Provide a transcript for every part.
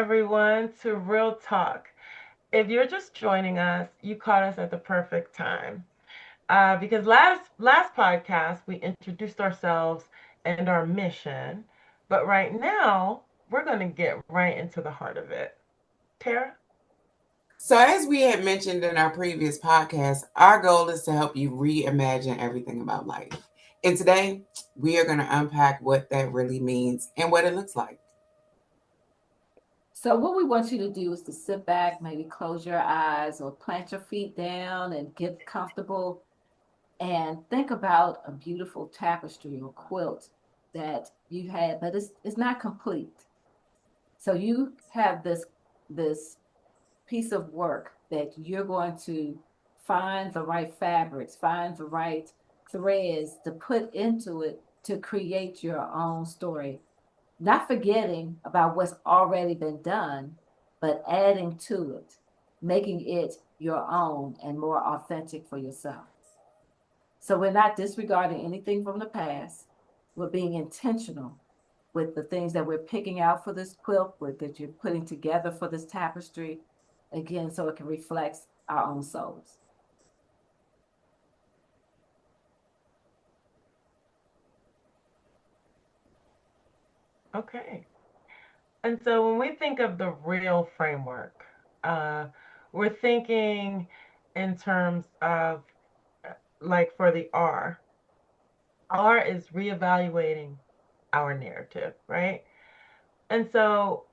everyone, to Real Talk. If you're just joining us, you caught us at the perfect time. Because last podcast we introduced ourselves and our mission, but right now we're going to get right into the heart of it. Tara? So, as we had mentioned in our previous podcast, our goal is to help you reimagine everything about life. And today, we are going to unpack what that really means and what it looks like. So what we want you to do is to sit back, maybe close your eyes or plant your feet down and get comfortable and think about a beautiful tapestry or quilt that you had, but it's not complete. So you have this piece of work that you're going to find the right fabrics, find the right threads to put into it to create your own story, not forgetting about what's already been done, but adding to it, making it your own and more authentic for yourself. So we're not disregarding anything from the past. We're being intentional with the things that we're picking out for this quilt, with that you're putting together for this tapestry, again, so it can reflect our own souls. Okay. And so when we think of the real framework, uh, we're thinking in terms of like for the R. R is reevaluating our narrative, right? And so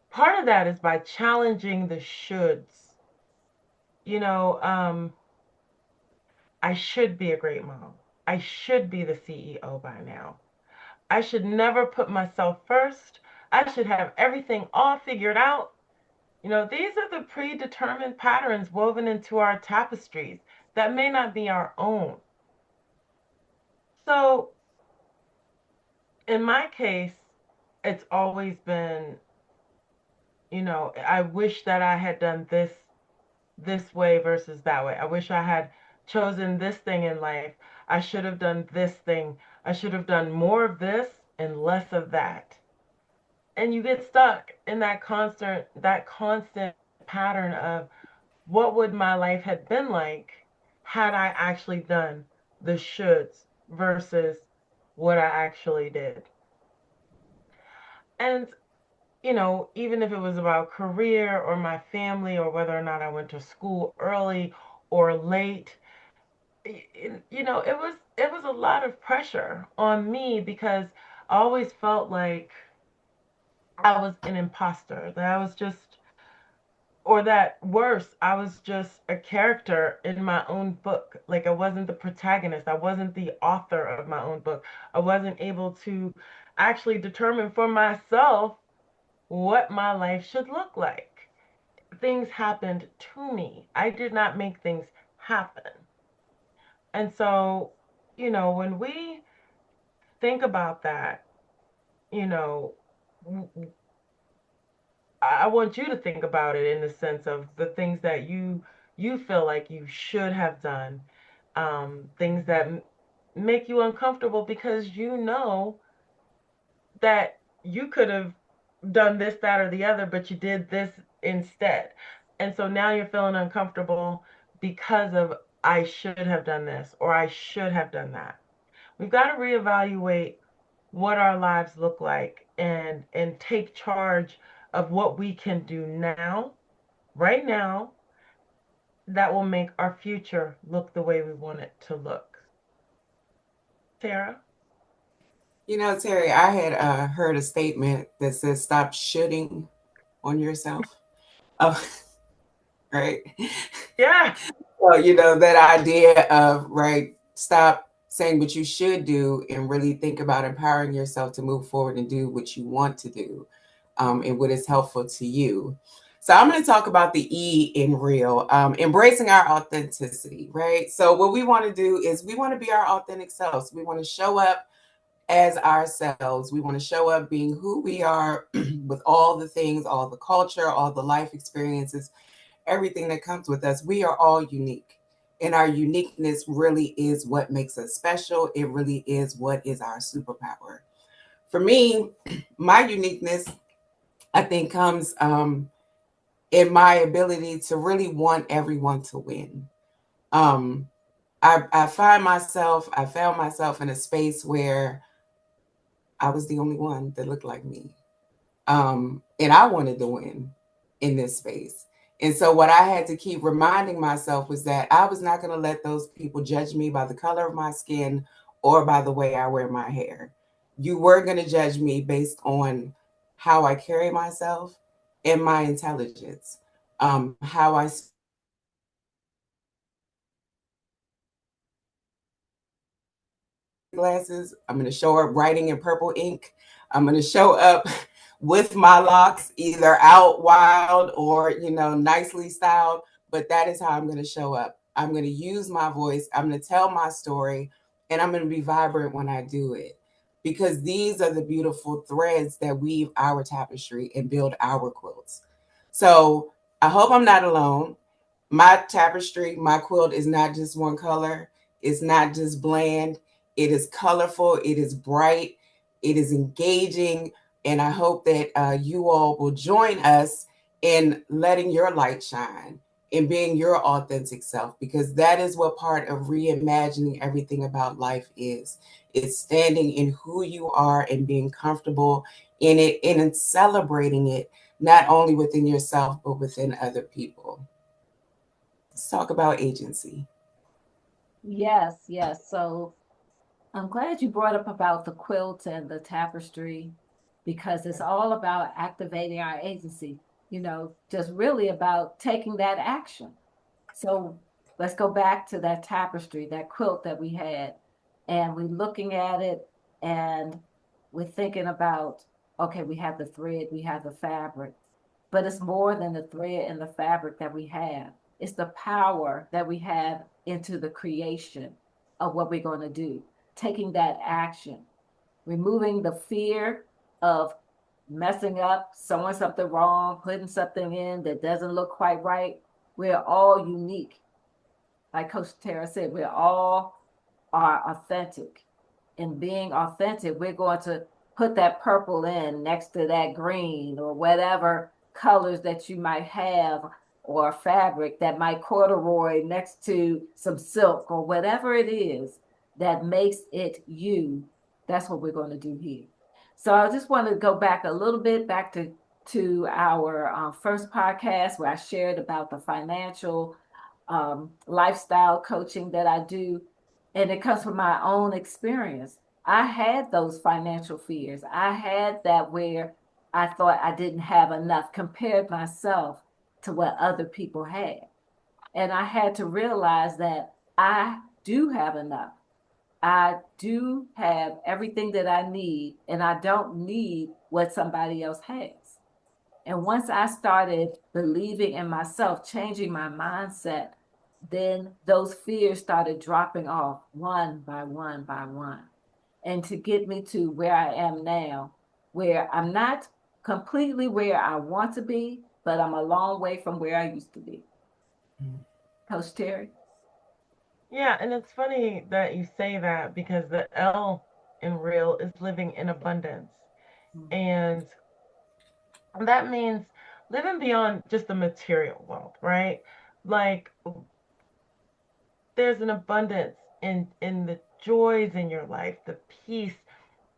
part of that is by challenging the shoulds. You know, I should be a great mom. I should be the CEO by now. I should never put myself first. I should have everything all figured out. These are the predetermined patterns woven into our tapestries that may not be our own. So, in my case, it's always been, I wish that I had done this way versus that way. I wish I had chosen this thing in life. I should have done this thing. I should have done more of this and less of that. And you get stuck in that constant pattern of what would my life have been like had I actually done the shoulds versus what I actually did. And even if it was about career or my family or whether or not I went to school early or late, it was a lot of pressure on me because I always felt like I was an imposter, that I was just, or that worse, I was just a character in my own book. Like I wasn't the protagonist, I wasn't the author of my own book. I wasn't able to actually determine for myself what my life should look like. Things happened to me. I did not make things happen. And so, when we think about that, you know, I want you to think about it in the sense of the things that you feel like you should have done, things that make you uncomfortable because you know that you could have done this, that, or the other, but you did this instead. And so now you're feeling uncomfortable because of I should have done this or I should have done that. We've got to reevaluate what our lives look like and take charge of what we can do now, right now, that will make our future look the way we want it to look. Tara? Terry, I had heard a statement that says stop shooting on yourself. Oh, right. Yeah. Well, that idea of, right, stop saying what you should do and really think about empowering yourself to move forward and do what you want to do, and what is helpful to you. So I'm going to talk about the E in real, embracing our authenticity, right? So what we want to do is we want to be our authentic selves. We want to show up as ourselves. We want to show up being who we are with all the things, all the culture, all the life experiences, everything that comes with us. We are all unique. And our uniqueness really is what makes us special. It really is what is our superpower. For me, my uniqueness I think comes in my ability to really want everyone to win. Um, I found myself in a space where I was the only one that looked like me. And I wanted to win in this space. And so what I had to keep reminding myself was that I was not going to let those people judge me by the color of my skin or by the way I wear my hair. You were going to judge me based on how I carry myself and my intelligence, how I glasses. I'm going to show up writing in purple ink. I'm going to show up with my locks either out wild or, nicely styled. But that is how I'm going to show up. I'm going to use my voice. I'm going to tell my story, and I'm going to be vibrant when I do it. Because these are the beautiful threads that weave our tapestry and build our quilts. So I hope I'm not alone. My tapestry, my quilt is not just one color. It's not just bland. It is colorful. It is bright. It is engaging. And I hope that you all will join us in letting your light shine and being your authentic self, because that is what part of reimagining everything about life is. It's standing in who you are and being comfortable in it and in celebrating it, not only within yourself, but within other people. Let's talk about agency. Yes, yes. So I'm glad you brought up about the quilt and the tapestry because it's all about activating our agency, just really about taking that action. So let's go back to that tapestry, that quilt that we had, and we're looking at it and we're thinking about, okay, we have the thread, we have the fabric, but it's more than the thread and the fabric that we have. It's the power that we have into the creation of what we're going to do, taking that action, removing the fear of messing up, sewing something wrong, putting something in that doesn't look quite right. We're all unique. Like Coach Tara said, we all are authentic. In being authentic, we're going to put that purple in next to that green or whatever colors that you might have, or fabric that might corduroy next to some silk or whatever it is that makes it you. That's what we're going to do here. So I just want to go back a little bit back to our first podcast where I shared about the financial lifestyle coaching that I do, and it comes from my own experience. I had those financial fears. I had that where I thought I didn't have enough, compared myself to what other people had. And I had to realize that I do have enough. I do have everything that I need, and I don't need what somebody else has. And once I started believing in myself, changing my mindset, then those fears started dropping off one by one by one. And to get me to where I am now, where I'm not completely where I want to be, but I'm a long way from where I used to be. Coach Terry? Yeah, and it's funny that you say that because the L in real is living in abundance. And that means living beyond just the material world, right? Like there's an abundance in the joys in your life, the peace,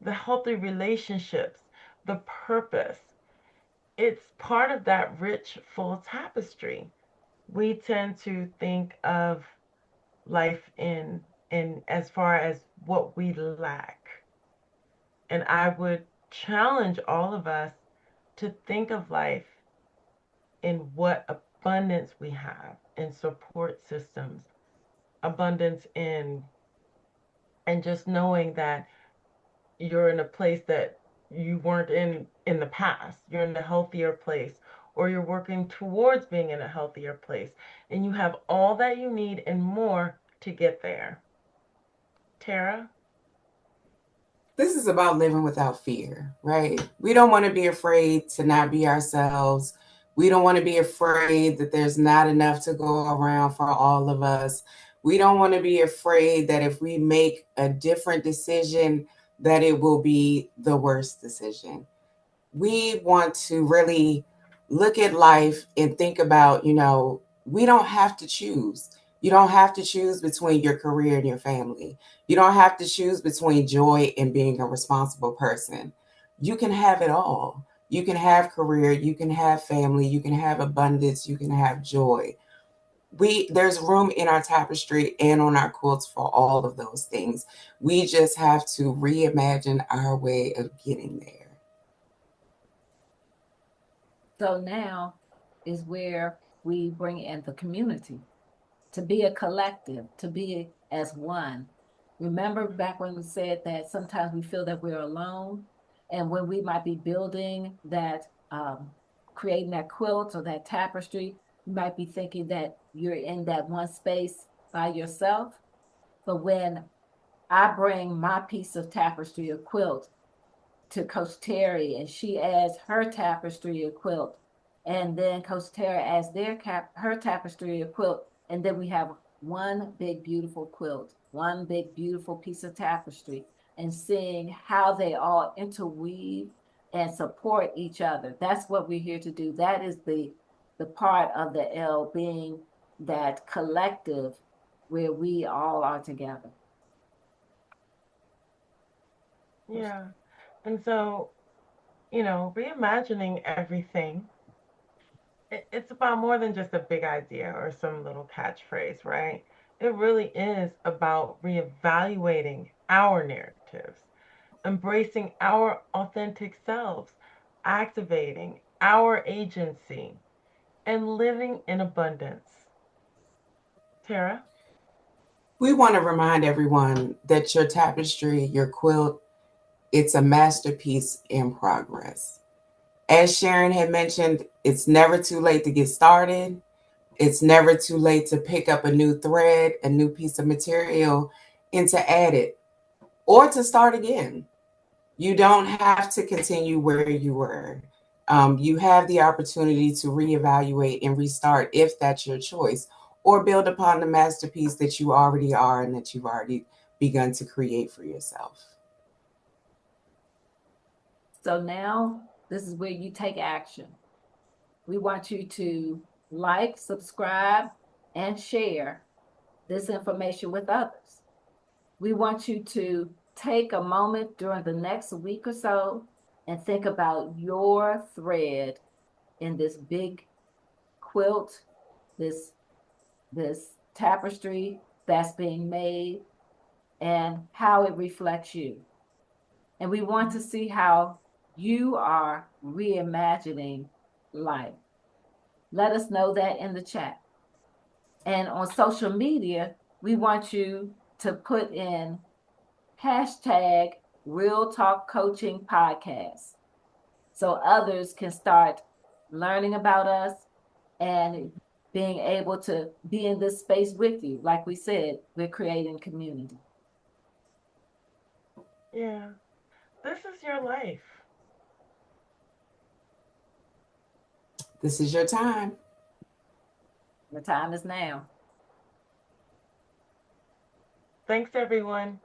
the healthy relationships, the purpose. It's part of that rich, full tapestry. We tend to think of life in as far as what we lack. And I would challenge all of us to think of life in what abundance we have in support systems, abundance in, and just knowing that you're in a place that you weren't in the past. You're in a healthier place, or you're working towards being in a healthier place, and you have all that you need and more to get there. Tara? This is about living without fear, right? We don't want to be afraid to not be ourselves. We don't want to be afraid that there's not enough to go around for all of us. We don't want to be afraid that if we make a different decision, that it will be the worst decision. we want to really look at life and think about, we don't have to choose. You don't have to choose between your career and your family. You don't have to choose between joy and being a responsible person. You can have it all. You can have career, you can have family, you can have abundance, you can have joy. There's room in our tapestry and on our quilts for all of those things. We just have to reimagine our way of getting there. So now is where we bring in the community to be a collective, to be as one. Remember back when we said that sometimes we feel that we're alone, and when we might be building that, creating that quilt or that tapestry, you might be thinking that you're in that one space by yourself. But when I bring my piece of tapestry or quilt to Coach Terry, and she adds her tapestry or quilt, and then Coach Terry adds her tapestry or quilt, and then we have one big beautiful quilt, one big beautiful piece of tapestry, and seeing how they all interweave and support each other. That's what we're here to do. That is the part of the L being that collective where we all are together. Yeah. And so, reimagining everything, it's about more than just a big idea or some little catchphrase, right? It really is about reevaluating our narratives, embracing our authentic selves, activating our agency, and living in abundance. Tara? We want to remind everyone that your tapestry, your quilt, it's a masterpiece in progress. As Sharon had mentioned, it's never too late to get started. It's never too late to pick up a new thread, a new piece of material, and to add it or to start again. You don't have to continue where you were. You have the opportunity to reevaluate and restart if that's your choice, or build upon the masterpiece that you already are and that you've already begun to create for yourself. So now this is where you take action. We want you to like, subscribe, and share this information with others. We want you to take a moment during the next week or so and think about your thread in this big quilt, this this tapestry that's being made, and how it reflects you. And we want to see how you are reimagining life. Let us know that in the chat. And on social media, we want you to put in hashtag R.E.A.L.Talk Coaching Podcast so others can start learning about us and being able to be in this space with you. Like we said, we're creating community. Yeah. This is your life. This is your time. The time is now. Thanks, everyone.